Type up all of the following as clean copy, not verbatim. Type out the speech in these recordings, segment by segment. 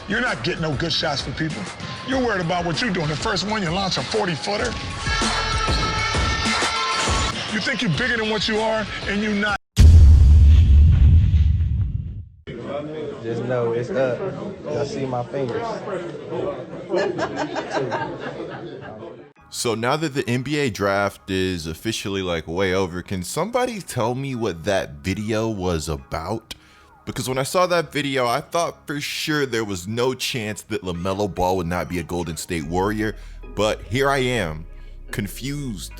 You're not getting no good shots for people. You're worried about what you're doing. The first one, you launch a 40-footer. You think you're bigger than what you are, and you're not. Just know it's up. Y'all see my fingers. So now that the NBA draft is officially like way over, can somebody tell me what that video was about? Because when I saw that video, I thought for sure there was no chance that LaMelo Ball would not be a Golden State Warrior, but here I am, confused,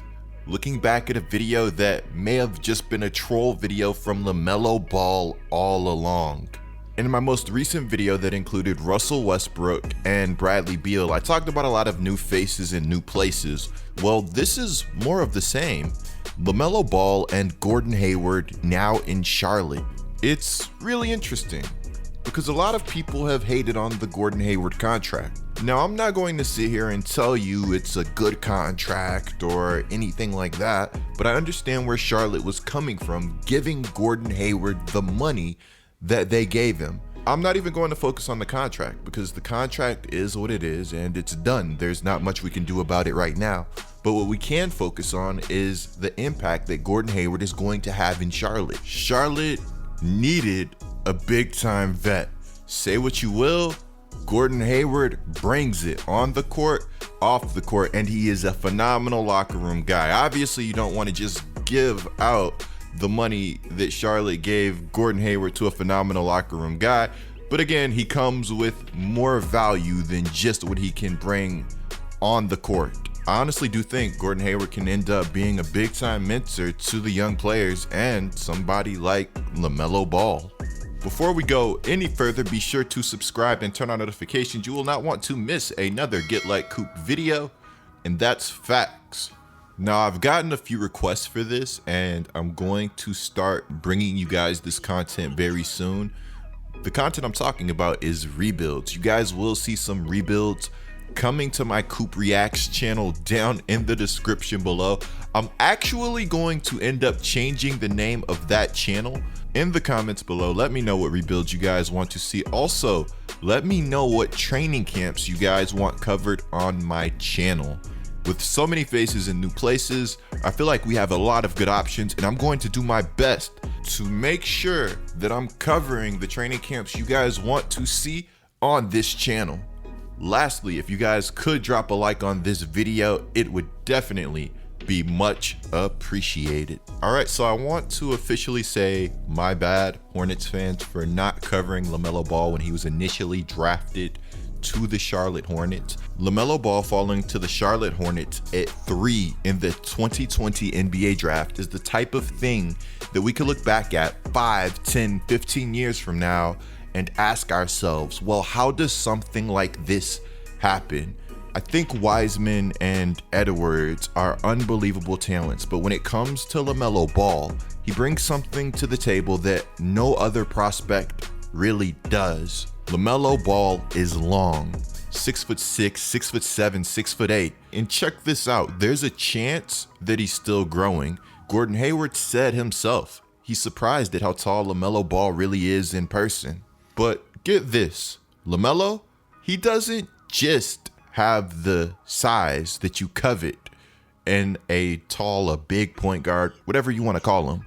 looking back at a video that may have just been a troll video from LaMelo Ball all along. In my most recent video that included Russell Westbrook and Bradley Beal, I talked about a lot of new faces in new places. Well, this is more of the same. LaMelo Ball and Gordon Hayward now in Charlotte. It's really interesting because a lot of people have hated on the Gordon Hayward contract. Now, I'm not going to sit here and tell you it's a good contract or anything like that, but I understand where Charlotte was coming from, giving Gordon Hayward the money that they gave him. I'm not even going to focus on the contract because the contract is what it is and it's done. There's not much we can do about it right now. But what we can focus on is the impact that Gordon Hayward is going to have in Charlotte. Charlotte needed a big time vet. Say what you will, Gordon Hayward brings it on the court, off the court, and he is a phenomenal locker room guy. Obviously, you don't want to just give out the money that Charlotte gave Gordon Hayward to a phenomenal locker room guy, but again, he comes with more value than just what he can bring on the court. I honestly do think Gordon Hayward can end up being a big time mentor to the young players and somebody like LaMelo Ball. Before we go any further, be sure to subscribe and turn on notifications. You will not want to miss another Get Like Coop video, and that's facts. Now, I've gotten a few requests for this, and I'm going to start bringing you guys this content very soon. The content I'm talking about is rebuilds. You guys will see some rebuilds coming to my Coop Reacts channel down in the description below. I'm actually going to end up changing the name of that channel. In the comments below, let me know what rebuilds you guys want to see. Also, let me know what training camps you guys want covered on my channel. With so many faces in new places, I feel like we have a lot of good options, and I'm going to do my best to make sure that I'm covering the training camps you guys want to see on this channel. Lastly, if you guys could drop a like on this video, it would definitely be much appreciated. All right, so I want to officially say my bad, Hornets fans, for not covering LaMelo Ball when he was initially drafted to the Charlotte Hornets. LaMelo Ball falling to the Charlotte Hornets at 3 in the 2020 NBA draft is the type of thing that we could look back at 5, 10, 15 years from now and ask ourselves, well, how does something like this happen? I think Wiseman and Edwards are unbelievable talents, but when it comes to LaMelo Ball, he brings something to the table that no other prospect really does. LaMelo Ball is long, 6'6", 6'7", 6'8", and check this out, there's a chance that he's still growing. Gordon Hayward said himself, he's surprised at how tall LaMelo Ball really is in person. But get this, LaMelo, he doesn't just have the size that you covet in a big point guard, whatever you want to call him.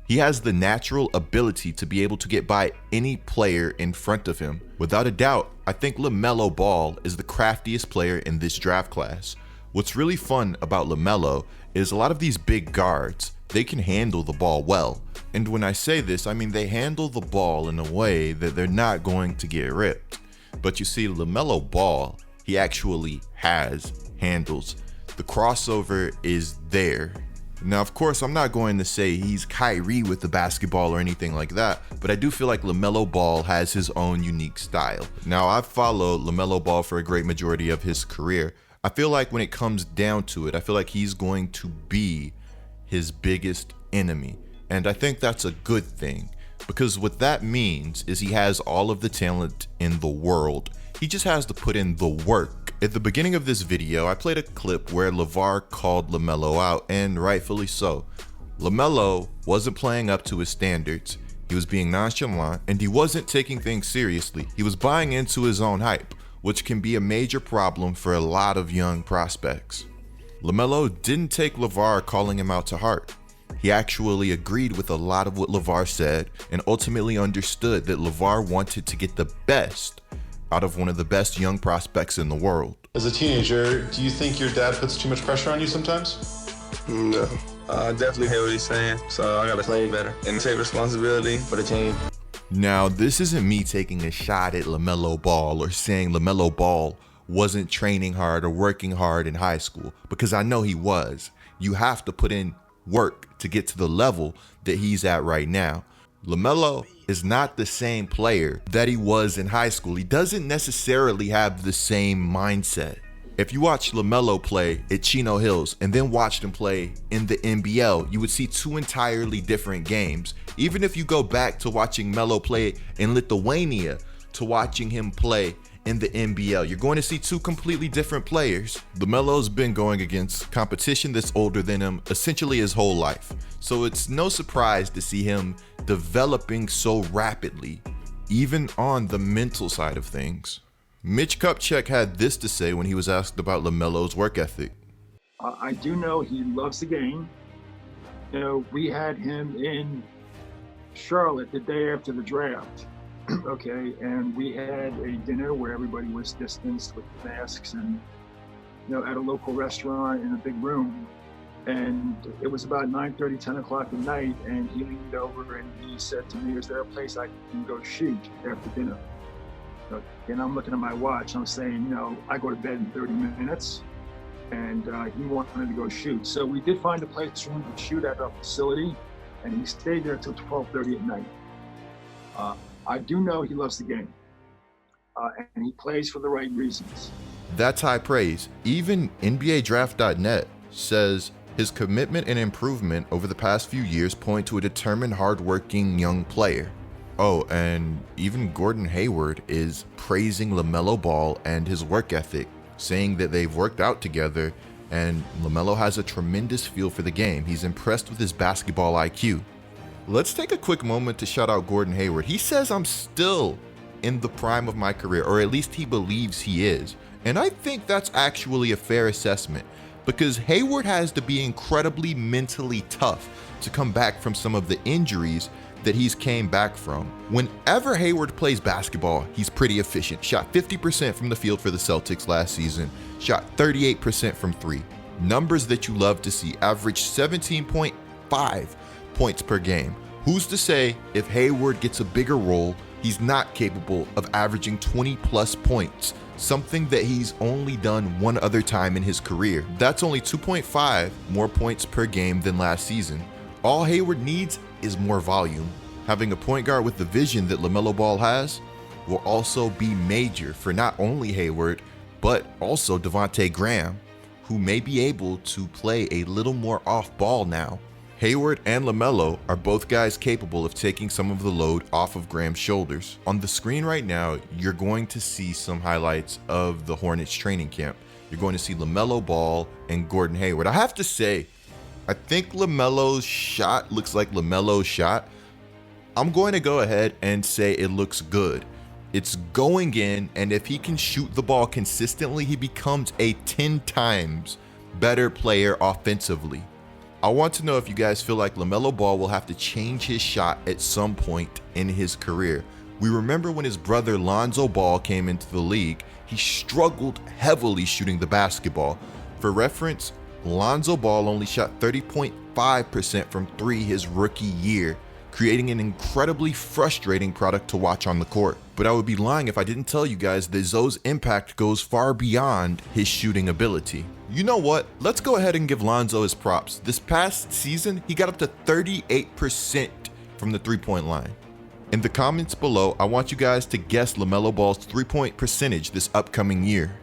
He has the natural ability to be able to get by any player in front of him. Without a doubt, I think LaMelo Ball is the craftiest player in this draft class. What's really fun about LaMelo is a lot of these big guards, they can handle the ball well. And when I say this, I mean they handle the ball in a way that they're not going to get ripped. But you see, LaMelo Ball, he actually has handles. The crossover is there. Now, of course, I'm not going to say he's Kyrie with the basketball or anything like that, but I do feel like LaMelo Ball has his own unique style. Now, I've followed LaMelo Ball for a great majority of his career. I feel like when it comes down to it, I feel like he's going to be his biggest enemy. And I think that's a good thing, because what that means is he has all of the talent in the world. He just has to put in the work. At the beginning of this video, I played a clip where LeVar called LaMelo out, and rightfully so. LaMelo wasn't playing up to his standards. He was being nonchalant, and he wasn't taking things seriously. He was buying into his own hype, which can be a major problem for a lot of young prospects. LaMelo didn't take LeVar calling him out to heart. He actually agreed with a lot of what LeVar said and ultimately understood that LeVar wanted to get the best out of one of the best young prospects in the world. As a teenager, do you think your dad puts too much pressure on you sometimes? No. I definitely hear what he's saying, so I gotta play better and take responsibility for the team. Now, this isn't me taking a shot at LaMelo Ball or saying LaMelo Ball wasn't training hard or working hard in high school, because I know he was. You have to put in work to get to the level that he's at right now. LaMelo is not the same player that he was in high school. He doesn't necessarily have the same mindset. If you watch LaMelo play at Chino Hills and then watched him play in the NBL, you would see two entirely different games. Even if you go back to watching Melo play in Lithuania to watching him play in the NBL, you're going to see two completely different players. LaMelo's been going against competition that's older than him essentially his whole life. So it's no surprise to see him developing so rapidly, even on the mental side of things. Mitch Kupchak had this to say when he was asked about LaMelo's work ethic. I do know he loves the game. You know, we had him in Charlotte the day after the draft, okay, and we had a dinner where everybody was distanced with masks and, you know, at a local restaurant in a big room. And it was about 9:30, 10 o'clock at night, and he leaned over and he said to me, "Is there a place I can go shoot after dinner?" And I'm looking at my watch, I'm saying, you know, I go to bed in 30 minutes, and he wanted to go shoot. So we did find a place for him to shoot at our facility, and he stayed there till 12:30 at night. I do know he loves the game, and he plays for the right reasons. That's high praise. Even NBADraft.net says his commitment and improvement over the past few years point to a determined, hardworking young player. Oh, and even Gordon Hayward is praising LaMelo Ball and his work ethic, saying that they've worked out together and LaMelo has a tremendous feel for the game. He's impressed with his basketball IQ. Let's take a quick moment to shout out Gordon Hayward. He says, "I'm still in the prime of my career," or at least he believes he is. And I think that's actually a fair assessment, because Hayward has to be incredibly mentally tough to come back from some of the injuries that he's came back from. Whenever Hayward plays basketball, he's pretty efficient. Shot 50% from the field for the Celtics last season, shot 38% from three. Numbers that you love to see. Averaged 17.5 points per game. Who's to say if Hayward gets a bigger role, he's not capable of averaging 20 plus points, something that he's only done one other time in his career. That's only 2.5 more points per game than last season. All Hayward needs is more volume. Having a point guard with the vision that LaMelo Ball has will also be major for not only Hayward, but also Devontae Graham, who may be able to play a little more off ball now. Hayward and LaMelo are both guys capable of taking some of the load off of Graham's shoulders. On the screen right now, you're going to see some highlights of the Hornets training camp. You're going to see LaMelo Ball and Gordon Hayward. I have to say, I think LaMelo's shot looks like LaMelo's shot. I'm going to go ahead and say it looks good. It's going in, and if he can shoot the ball consistently, he becomes a 10 times better player offensively. I want to know if you guys feel like LaMelo Ball will have to change his shot at some point in his career. We remember when his brother Lonzo Ball came into the league, he struggled heavily shooting the basketball. For reference, Lonzo Ball only shot 30.5% from three his rookie year, creating an incredibly frustrating product to watch on the court. But I would be lying if I didn't tell you guys that Zoe's impact goes far beyond his shooting ability. You know what? Let's go ahead and give Lonzo his props. This past season, he got up to 38% from the three-point line. In the comments below, I want you guys to guess LaMelo Ball's three-point percentage this upcoming year.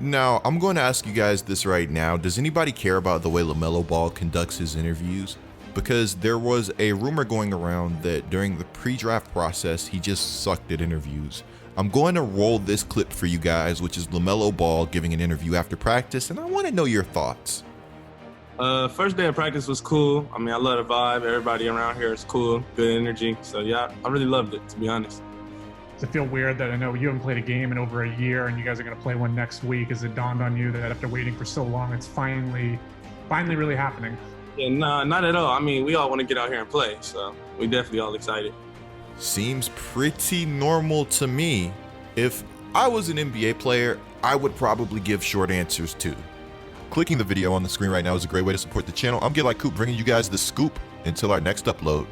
Now, I'm going to ask you guys this right now. Does anybody care about the way LaMelo Ball conducts his interviews? Because there was a rumor going around that during the pre-draft process, he just sucked at interviews. I'm going to roll this clip for you guys, which is LaMelo Ball giving an interview after practice, and I want to know your thoughts. First day of practice was cool. I mean, I love the vibe. Everybody around here is cool, good energy. So yeah, I really loved it, to be honest. Does it feel weird that I know you haven't played a game in over a year and you guys are going to play one next week? Has it dawned on you that after waiting for so long, it's finally really happening? Yeah, nah, not at all. I mean, we all want to get out here and play, so we definitely all excited. Seems pretty normal to me. If I was an NBA player, I would probably give short answers too. Clicking the video on the screen right now is a great way to support the channel. I'm GetLikeCoop, bringing you guys the scoop until our next upload.